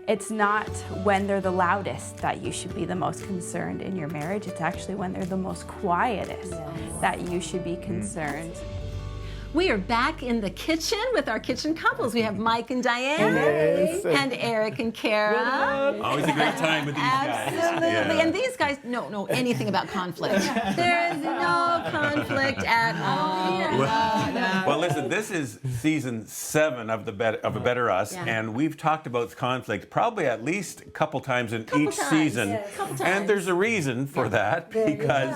It's not when they're the loudest that you should be the most concerned in your marriage. It's actually when they're the most quietest that you should be concerned. We are back in the kitchen with our kitchen couples. We have Mike and Diane, and Eric and Kara. Always a great time with these guys. Absolutely. Yeah. And these guys don't know anything about conflict. There is no conflict at all. Well, listen, this is season 7 of A Better Us, and we've talked about conflict probably at least a couple times in each season. And there's a reason for that, because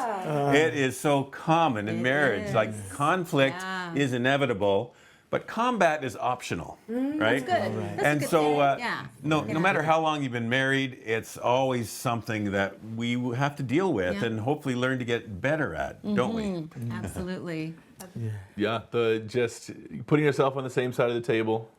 it is so common in marriage. Like, conflict is inevitable, but combat is optional, right? That's good. That's And a good so, thing. no matter how long you've been married, it's always something that we have to deal with and hopefully learn to get better at, don't we? Absolutely. Yeah, just putting yourself on the same side of the table,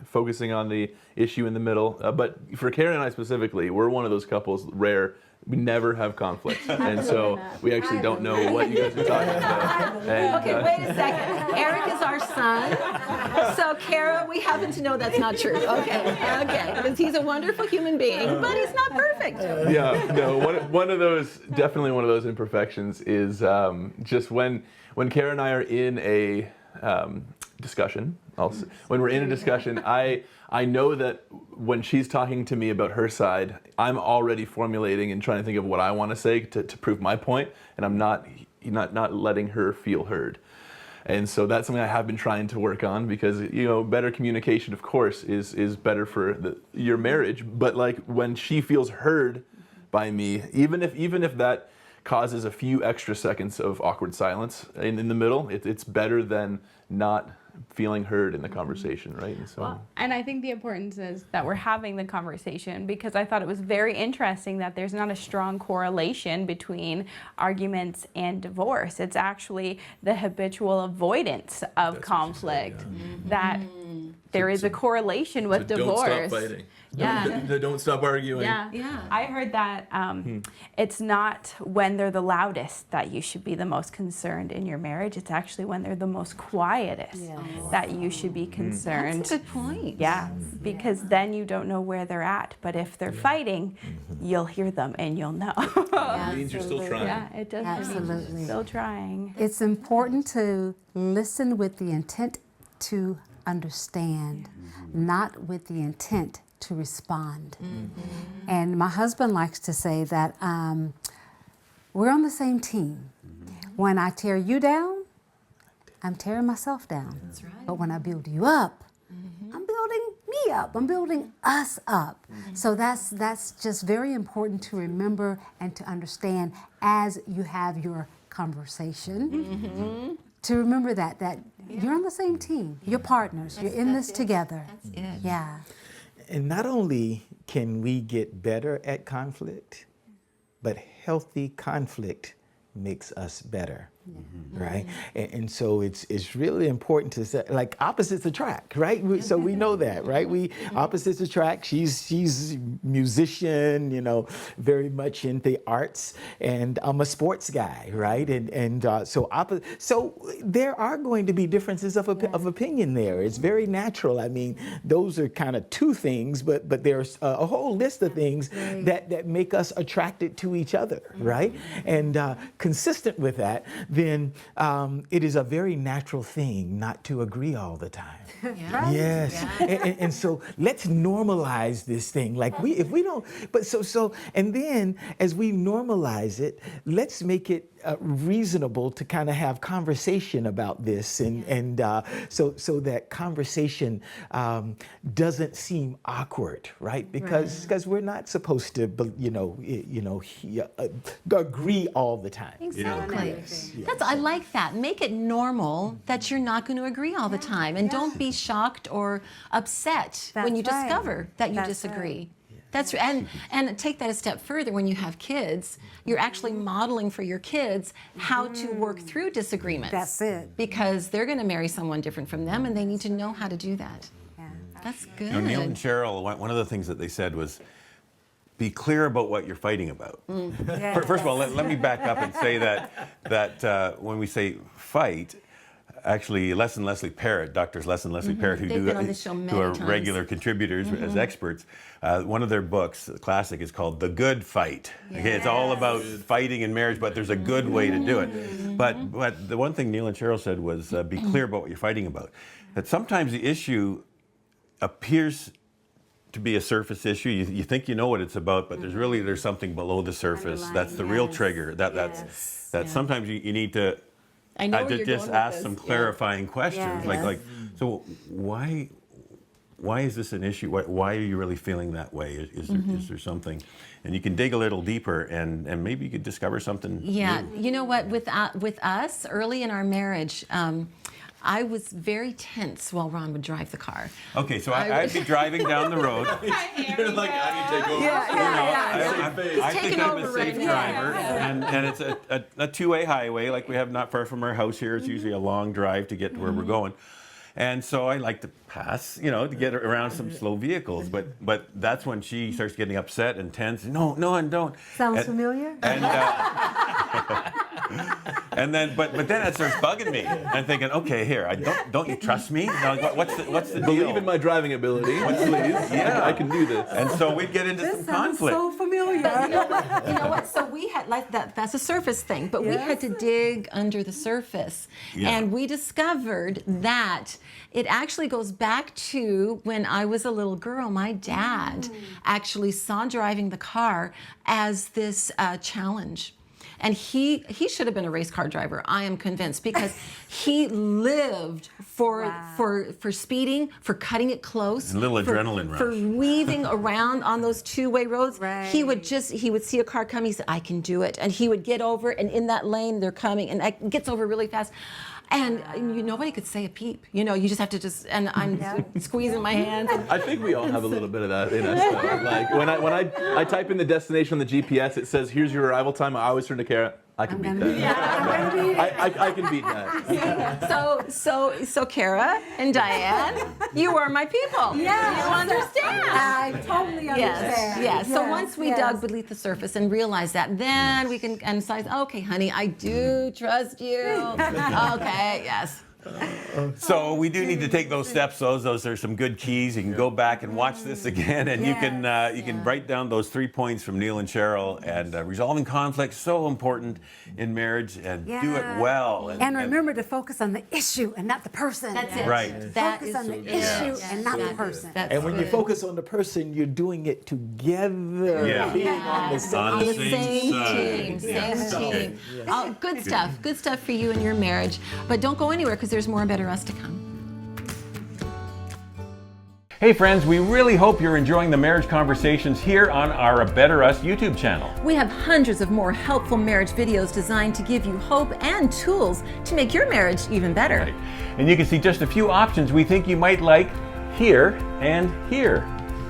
focusing on the issue in the middle. But for Karen and I specifically, we're one of those couples, rare. We never have conflict, and so we actually don't know what you guys are talking about. And, Okay, wait a second. Eric is our son. So, Kara, we happen to know that's not true. Okay. Because he's a wonderful human being, but he's not perfect. Yeah, no, one of those, definitely one of those imperfections is just when Kara and I are in a discussion, when we're in a discussion, I know that when she's talking to me about her side, I'm already formulating and trying to think of what I want to say to prove my point, and I'm not letting her feel heard. And so that's something I have been trying to work on, because better communication, of course, is better for your marriage. But like, when she feels heard by me, even if that causes a few extra seconds of awkward silence in the middle, it's better than not feeling heard in the conversation, right? And so, And I think the importance is that we're having the conversation, because I thought it was very interesting that there's not a strong correlation between arguments and divorce. It's actually the habitual avoidance of conflict that there is a correlation with divorce. Don't stop fighting. Yeah. Don't stop arguing. Yeah. I heard that it's not when they're the loudest that you should be the most concerned in your marriage. It's actually when they're the most quietest that you should be concerned. That's a good point. Yeah, because then you don't know where they're at. But if they're fighting, you'll hear them and you'll know. It means you're still trying. Yeah, it does. Absolutely. Mean still trying. It's important to listen with the intent to understand, not with the intent to respond. And my husband likes to say that we're on the same team. When I tear you down, I'm tearing myself down. That's right. But when I build you up, I'm building me up. I'm building us up. So that's just very important to remember and to understand as you have your conversation. To remember that you're on the same team. You're partners. You're in this together. That's it. Yeah. And not only can we get better at conflict, but healthy conflict makes us better. Right? And so it's really important to say, like, opposites attract, right? So we know that, right? Opposites attract. She's musician, very much into the arts, and I'm a sports guy, right? So there are going to be differences of opinion there. It's very natural. I mean, those are kind of two things, but there's a whole list of things that make us attracted to each other, right? And consistent with that, then it is a very natural thing not to agree all the time. Yes. And so let's normalize this thing. Like, if we don't, and then as we normalize it, let's make it reasonable to kind of have conversation about this, and so that conversation doesn't seem awkward, right? Because we're not supposed to, agree all the time. Exactly. I like that. Make it normal that you're not going to agree all the time, and don't be shocked or upset when you discover that you disagree. That's right. And take that a step further. When you have kids, you're actually modeling for your kids how to work through disagreements. That's it. Because they're going to marry someone different from them, and they need to know how to do that. Yeah. That's good. Neil and Cheryl, one of the things that they said was, be clear about what you're fighting about. First of all, let me back up and say that when we say fight, actually Les and Leslie Parrott, Doctors Les and Leslie Parrott, who They've been on this show many who are times. regular contributors as experts. One of their books, the classic, is called The Good Fight. Okay, it's all about fighting in marriage, but there's a good way to do it. But the one thing Neil and Cheryl said was be clear about what you're fighting about. That sometimes the issue appears to be a surface issue. You think you know what it's about, but there's something below the surface. That's the real trigger. That sometimes you need to I know where to you're just going with ask this. some clarifying questions, Yes. like so why is this an issue? Why are you really feeling that way? Is there something? And you can dig a little deeper, and maybe you could discover something. Yeah, new. you know what? With us early in our marriage, I was very tense while Ron would drive the car. Okay, so I'd be driving down the road. You're like, I need to take over. I think taking I'm over a safe right driver, and it's a two-way highway like we have not far from our house here. It's usually a long drive to get to where we're going. And so I like to pass, to get around some slow vehicles. But that's when she starts getting upset and tense. No, and don't. Sounds familiar? And then, but then it starts bugging me. I'm thinking, okay, here, don't you trust me? What's the deal? Believe in my driving ability, please. Yeah. I can do this. And so we'd get into some conflict. familiar. You know what? So we had like that's a surface thing, but we had to dig under the surface, and we discovered that it actually goes back to when I was a little girl. My dad actually saw driving the car as this challenge. And he should have been a race car driver, I am convinced, because he lived for speeding, for cutting it close, A little adrenaline rush. for weaving around on those two-way roads. Right. He would see a car coming, he said, I can do it. And he would get over, and in that lane they're coming, and it gets over really fast. And nobody could say a peep. You just have to and I'm squeezing my hands. I think we all have a little bit of that in us. Though. Like when I type in the destination on the GPS, it says, "Here's your arrival time." I always turn to Kara. I can beat that. I can beat that. So Kara and Diane, you are my people. Yes. You understand. I totally understand. Yes. So once we dug beneath the surface and realized that, then we can decide, okay, honey, I do trust you. Okay, yes. So we do need to take those steps. Those are some good keys. You can go back and watch this again, and you can write down those 3 points from Neil and Cheryl. And resolving conflict, so important in marriage, and do it well. And remember to focus on the issue and not the person. That's it. Right. Focus on the issue and not the person. And when you focus on the person, you're doing it together. Yeah. Being on the same On the same same side. team, same team. Oh, good stuff for you and your marriage. But don't go anywhere, because there's more Better Us to come. Hey friends, we really hope you're enjoying the marriage conversations here on our A Better Us YouTube channel. We have hundreds of more helpful marriage videos designed to give you hope and tools to make your marriage even better. Right. And you can see just a few options we think you might like here and here.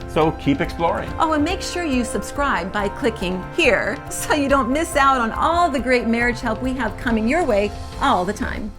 So keep exploring. Oh, and make sure you subscribe by clicking here so you don't miss out on all the great marriage help we have coming your way all the time.